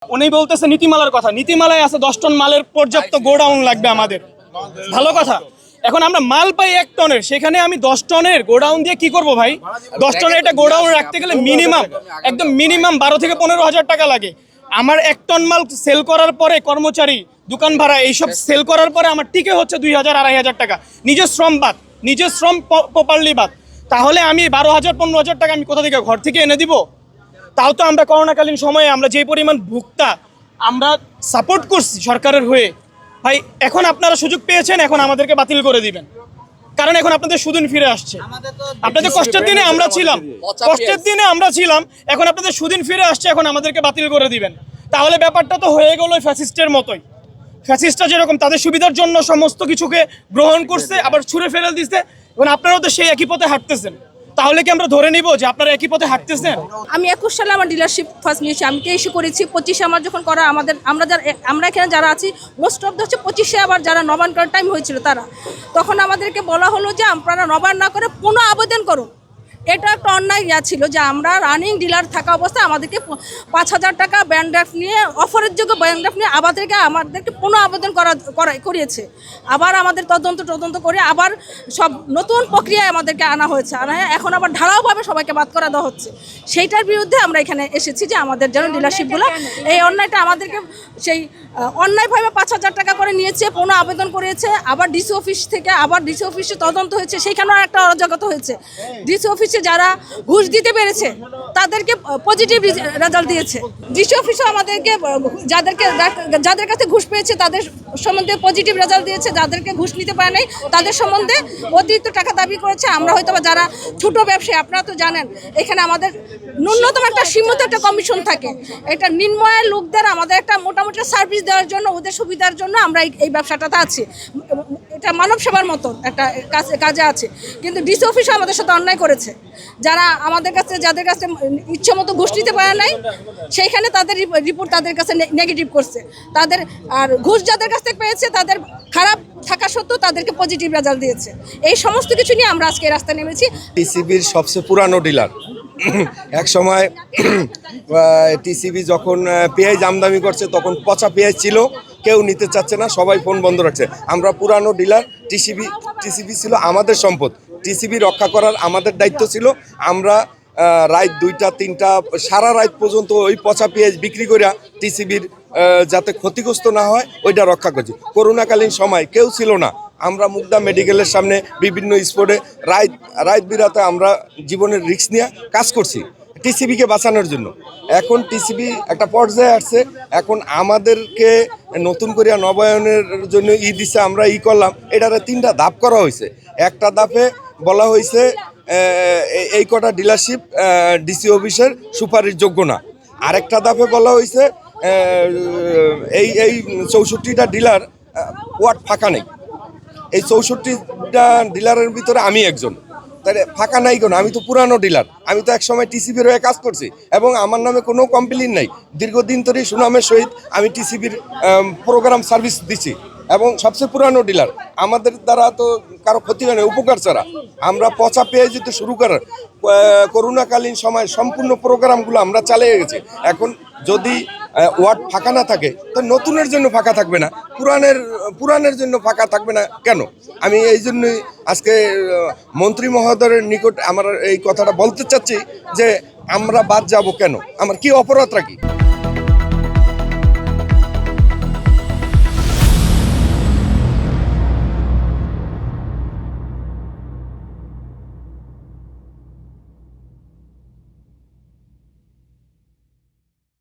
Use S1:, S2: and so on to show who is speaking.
S1: উনি বলতেছে নীতিমালার কথা, নীতিমালায় আছে 10 টন মালের পর্যাপ্ত গোডাউন লাগবে আমাদের, ভালো কথা। এখন আমরা মাল পাই 1 টনের, সেখানে আমি 10 টনের গোডাউন দিয়ে কি করব ভাই? 10 টনের একটা গোডাউন রাখতে গেলে মিনিমাম, একদম মিনিমাম 12 থেকে 15,000 টাকা লাগে। আমার 1 টন মাল সেল করার পরে কর্মচারী, দোকান ভাড়া এইসব সেল করার পরে আমার টিকে হচ্ছে 2,000 2,500 টাকা, নিজের শ্রম বাদ, নিজের শ্রম প্রপারলি বাদ। তাহলে আমি 12,000 15,000 টাকা আমি কোথা থেকে, ঘর থেকে এনে দিব? তাও তো আমরা করোনাকালীন সময়ে আমরা যে পরিমাণ ভুক্তা আমরা সাপোর্ট করছি সরকারের হয়ে, ভাই এখন আপনারা সুযোগ পেয়েছেন, এখন আমাদেরকে বাতিল করে দিবেন, কারণ এখন আপনাদের সুদিন ফিরে আসছে। আপনাদের কষ্টের দিনে আমরা ছিলাম, এখন আপনাদের সুদিন ফিরে আসছে, এখন আমাদেরকে বাতিল করে দিবেন। তাহলে ব্যাপারটা তো হয়ে গেল ফ্যাসিস্টের মতোই। ফ্যাসিস্টরা যেরকম তাদের সুবিধার জন্য সমস্ত কিছুকে গ্রহণ করছে, আবার ছুঁড়ে ফেলে দিচ্ছে, এবং আপনারাও তো সেই একই পথে হাঁটতেছেন। তাহলে কি আমরা ধরে নিব যে আপনারা একই পথে হাঁটতেছেন?
S2: আমি 21 সালে আমার ডিলারশিপ ফার্স্ট নিয়েছি, আমি 23 করেছি। 25 আমার যখন করা, আমরা এখানে যারা আছি মোস্ট অফ দ্য হচ্ছে 25 আবার যারা নবায়ন করার টাইম হয়েছিল তারা, তখন আমাদেরকে বলা হলো যে আপনারা নবায়ন না করে পুনঃ আবেদন করুন। এটা একটা অন্যায় ছিল যে আমরা রানিং ডিলার থাকা অবস্থায় আমাদেরকে 5,000 টাকা ব্যাংক ড্রাফট নিয়ে, অফারের যোগ্য ব্যাংক ড্রাফট নিয়ে আমাদেরকে পুনঃ আবেদন করিয়েছে। আবার আমাদের তদন্ত করে আবার সব নতুন প্রক্রিয়ায় আমাদেরকে আনা হয়েছে, এখন আবার ঢালাওভাবে সবাইকে বাদ করা দেওয়া হচ্ছে। সেইটার বিরুদ্ধে আমরা এখানে এসেছি যে আমাদের যেন ডিলারশিপগুলো, এই অন্যায়টা আমাদেরকে সেই অন্যায়ভাবে 5,000 টাকা করে নিয়েছে, পুনঃ আবেদন করেছে, আবার ডিসি অফিস থেকে আবার ডিসি অফিসে তদন্ত হয়েছে, সেইখানেও একটা অরাজকতা হয়েছে। ডিসি অফিসে যারা ঘুষ দিতে পেরেছে তাদেরকে পজিটিভ রেজাল্ট দিয়েছে। ডিসি অফিসও আমাদেরকে যাদের কাছে ঘুষ পেয়েছে তাদের সম্বন্ধে পজিটিভ রেজাল্ট দিয়েছে, যাদেরকে ঘুষ নিতে পারে নাই তাদের সম্বন্ধে অতিরিক্ত টাকা দাবি করেছে। আমরা হয়তো বা যারা ছোট ব্যবসায়ী, আপনারা তো জানেন এখানে আমাদের ন্যূনতম একটা সীমিত একটা কমিশন থাকে, এটা নিম্নআয়ের লোকদের আমাদের একটা মোটামুটি সার্ভিস দেওয়ার জন্য, ওদের সুবিধার জন্য আমরা এই ব্যবসাটাতে আছি। এটা মানব সেবার মতো একটা কাজে আছে, কিন্তু ডিসি অফিসও আমাদের সাথে অন্যায় করেছে। যারা যাদের কাছে ইচ্ছে মতো ঘুষ নিতে পারে নাই, সেইখানে তাদের রিপোর্ট তাদের কাছে নেগেটিভ করছে। তাদের আর ঘুষ যাদের কাছ থেকে পেয়েছে তাদের খারাপ থাকা সত্ত্বেও তাদেরকে পজিটিভ রেজাল্ট দিয়েছে। এই সমস্ত কিছু নিয়ে আমরা আজকে রাস্তায় নেমেছি।
S3: টিসিবির সবচেয়ে পুরানো ডিলার। এক সময় টিসিবি যখন পেঁয়াজ আমদানি করছে তখন পচা পেঁয়াজ ছিল, কেউ নিতে চাচ্ছে না, সবাই ফোন বন্ধ রাখছে। আমরা পুরানো ডিলার, টিসিবি ছিল আমাদের সম্পদ, টিসিবি রক্ষা করার আমাদের দায়িত্ব ছিল। আমরা রাত 2টা 3টা সারা রাত পর্যন্ত ওই পচা পেঁয়াজ বিক্রি করে টিসিবির যাতে ক্ষতিগ্রস্ত না হয় ওইটা রক্ষা করছি। করোনাকালীন সময় কেউ ছিল না, আমরা মুগদা মেডিকেলের সামনে বিভিন্ন স্পটে রাত বিরাতে আমরা জীবনের রিস্ক নিয়ে কাজ করছি টিসিবিকে বাঁচানোর জন্য। এখন টিসিবি একটা পর্যায়ে আসছে, এখন আমাদেরকে নতুন করে নবায়নের জন্য দিছে, আমরা করলাম। এটারে 3টা ধাপ করা হয়েছে। একটা ধাপে বলা হয়েছে এই কটা ডিলারশিপ ডিসি অফিসের সুপারিশ যোগ্য না। আরেকটা ধাপে বলা হয়েছে এই 64টা ডিলার ওয়ার্ড ফাঁকা নেই। এই 64টা ডিলারের ভিতরে আমি একজন, তাহলে ফাঁকা নাই কেন? আমি তো পুরানো ডিলার, আমি তো একসময় টিসিবির হয়ে কাজ করছি এবং আমার নামে কোনো কমপ্লেইন নাই। দীর্ঘদিন ধরে সুনামের সহিত আমি টিসিবির প্রোগ্রাম সার্ভিস দিচ্ছি এবং সবচেয়ে পুরানো ডিলার। আমাদের দ্বারা তো কারো ক্ষতি হয় না, উপকার ছাড়া। আমরা পচা পেঁয়াজ দিতে শুরু করার করোনাকালীন সময় সম্পূর্ণ প্রোগ্রামগুলো আমরা চালিয়ে গেছি। এখন যদি ওয়ার্ড ফাঁকা না থাকে তো নতুনের জন্য ফাঁকা থাকবে না, পুরানের জন্য ফাঁকা থাকবে না কেন? আমি এই জন্যই আজকে মন্ত্রী মহোদয়ের নিকট আমার এই কথাটা বলতে চাচ্ছি যে আমরা বাদ যাব কেন? আমার কি অপরাধ রাখি?